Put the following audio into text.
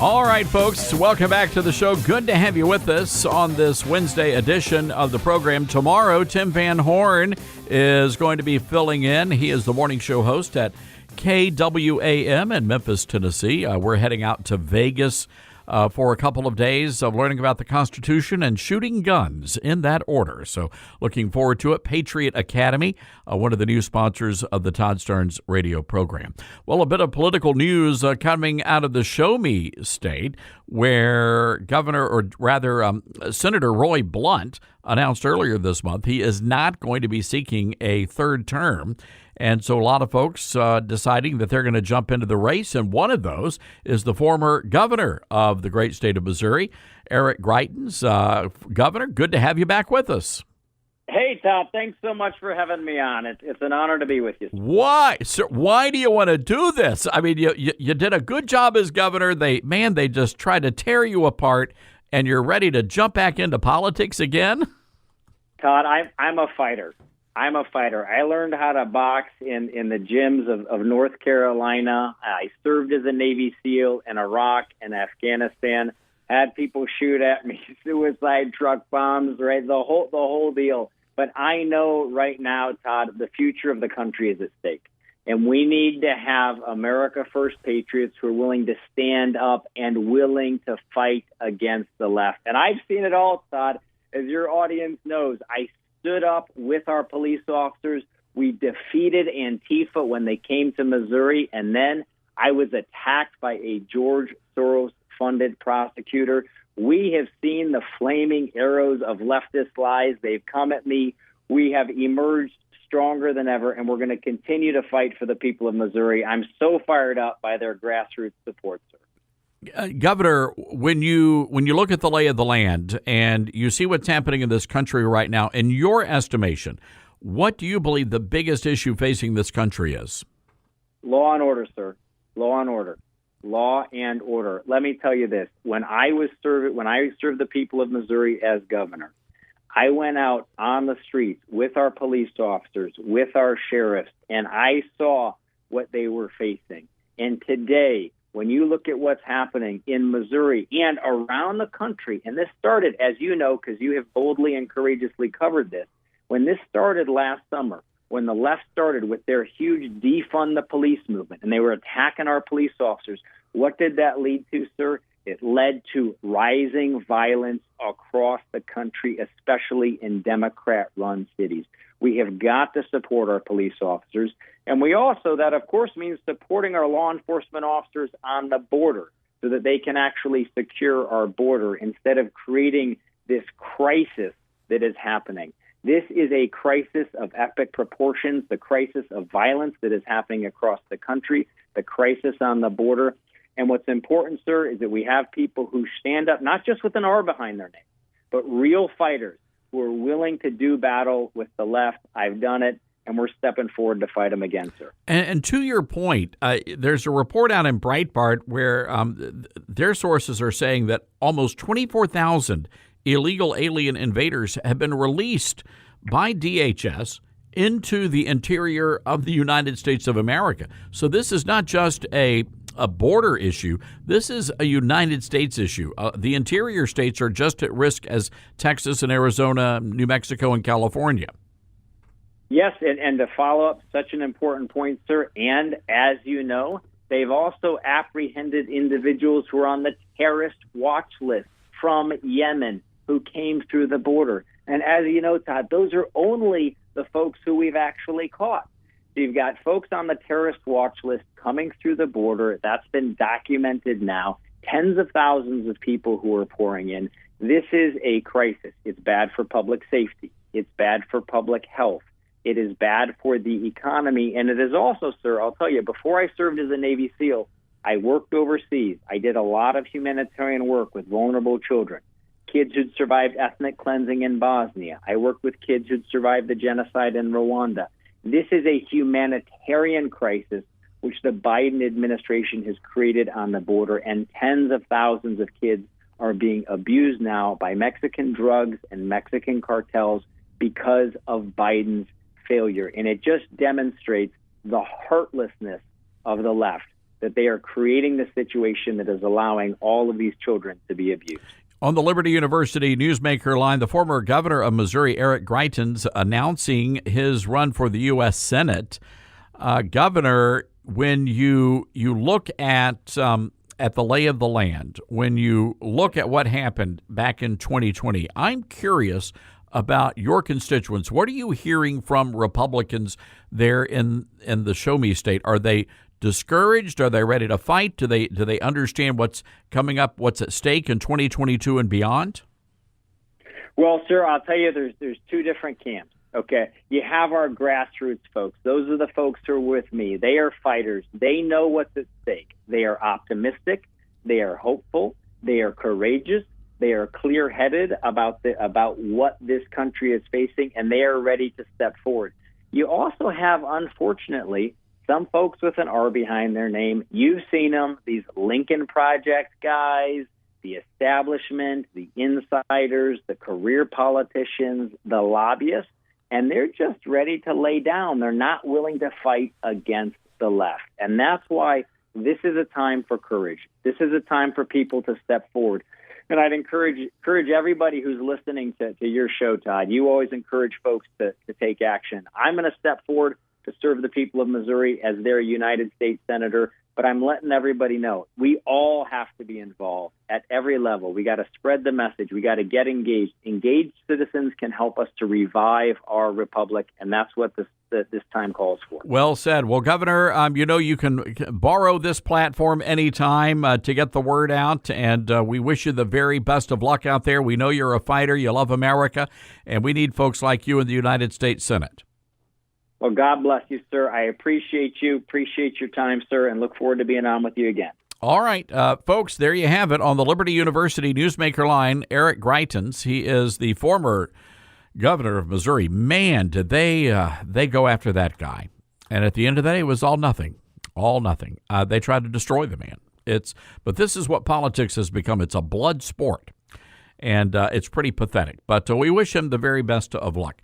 All right, folks, welcome back to the show. Good to have you with us on this Wednesday edition of the program. Tomorrow, Tim Van Horn is going to be filling in. He is the morning show host at KWAM in Memphis, Tennessee. We're heading out to Vegas for a couple of days of learning about the Constitution and shooting guns in that order. So looking forward to it. Patriot Academy, one of the new sponsors of the Todd Starnes radio program. Well, a bit of political news coming out of the Show Me state, where Senator Roy Blunt announced earlier this month he is not going to be seeking a third term. And so a lot of folks deciding that they're going to jump into the race, and one of those is the former governor of the great state of Missouri, Eric Greitens. Governor, good to have you back with us. Hey, Todd, thanks so much for having me on. It's an honor to be with you. Why? Sir, why do you want to do this? I mean, you did a good job as governor. They just tried to tear you apart, and you're ready to jump back into politics again? Todd, I'm a fighter. I learned how to box in the gyms of North Carolina. I served as a Navy SEAL in Iraq and Afghanistan. Had people shoot at me, suicide truck bombs, right? The whole deal. But I know right now, Todd, the future of the country is at stake. And we need to have America First patriots who are willing to stand up and willing to fight against the left. And I've seen it all, Todd. As your audience knows, I stood up with our police officers. We defeated Antifa when they came to Missouri, and then I was attacked by a George Soros-funded prosecutor. We have seen the flaming arrows of leftist lies. They've come at me. We have emerged stronger than ever, and we're going to continue to fight for the people of Missouri. I'm so fired up by their grassroots support, sir. Governor, when you look at the lay of the land and you see what's happening in this country right now, in your estimation, what do you believe the biggest issue facing this country is? Law and order, sir. Law and order. Law and order. Let me tell you this. When I served the people of Missouri as governor, I went out on the streets with our police officers, with our sheriffs, and I saw what they were facing. And today, when you look at what's happening in Missouri and around the country, and this started, as you know, because you have boldly and courageously covered this, when this started last summer, when the left started with their huge defund the police movement, and they were attacking our police officers, what did that lead to, sir? It led to rising violence across the country, especially in Democrat-run cities. We have got to support our police officers. And we also, that of course means supporting our law enforcement officers on the border so that they can actually secure our border instead of creating this crisis that is happening. This is a crisis of epic proportions, the crisis of violence that is happening across the country, the crisis on the border. And what's important, sir, is that we have people who stand up, not just with an R behind their name, but real fighters who are willing to do battle with the left. I've done it, and we're stepping forward to fight them again, sir. And to your point, there's a report out in Breitbart where their sources are saying that almost 24,000 illegal alien invaders have been released by DHS into the interior of the United States of America. So this is not just a border issue. This is a United States issue. The interior states are just at risk as Texas and Arizona, New Mexico, and California. Yes, and to follow up such an important point, sir, and as you know, they've also apprehended individuals who are on the terrorist watch list from Yemen who came through the border. And as you know, Todd, those are only the folks who we've actually caught. So you've got folks on the terrorist watch list coming through the border. That's been documented now. Tens of thousands of people who are pouring in. This is a crisis. It's bad for public safety. It's bad for public health. It is bad for the economy. And it is also, sir, I'll tell you, before I served as a Navy SEAL, I worked overseas. I did a lot of humanitarian work with vulnerable children, kids who'd survived ethnic cleansing in Bosnia. I worked with kids who'd survived the genocide in Rwanda. This is a humanitarian crisis which the Biden administration has created on the border, and tens of thousands of kids are being abused now by Mexican drugs and Mexican cartels because of Biden's failure. And it just demonstrates the heartlessness of the left. that they are creating the situation that is allowing all of these children to be abused. On the Liberty University Newsmaker line, the former governor of Missouri, Eric Greitens, announcing his run for the U.S. Senate. Governor, when you look at the lay of the land, when you look at what happened back in 2020, I'm curious about your constituents. What are you hearing from Republicans there in the Show Me State? Are they discouraged? Are they ready to fight? Do they understand what's coming up, what's at stake in 2022 and beyond? Well, sir, I'll tell you, there's two different camps. Okay, you have our grassroots folks. Those are the folks who are with me. They are fighters. They know what's at stake. They are optimistic. They are hopeful. They are courageous. They are clear-headed about what this country is facing, and they are ready to step forward. You also have, unfortunately, some folks with an R behind their name. You've seen them, these Lincoln Project guys, the establishment, the insiders, the career politicians, the lobbyists, and they're just ready to lay down. They're not willing to fight against the left. And that's why this is a time for courage. This is a time for people to step forward. And I'd encourage everybody who's listening to your show, Todd. You always encourage folks to take action. I'm going to step forward to serve the people of Missouri as their United States Senator. But I'm letting everybody know we all have to be involved at every level. We got to spread the message. We got to get engaged. Engaged citizens can help us to revive our republic, and that's what this time calls for. Well said. Well, Governor, you can borrow this platform anytime to get the word out, and we wish you the very best of luck out there. We know you're a fighter. You love America, and we need folks like you in the United States Senate. Well, God bless you, sir. I appreciate you, appreciate your time, sir, and look forward to being on with you again. All right, folks, there you have it on the Liberty University Newsmaker line, Eric Greitens. He is the former governor of Missouri. Man, did they go after that guy. And at the end of the day, it was all nothing. They tried to destroy the man. But this is what politics has become. It's a blood sport, and it's pretty pathetic. But we wish him the very best of luck.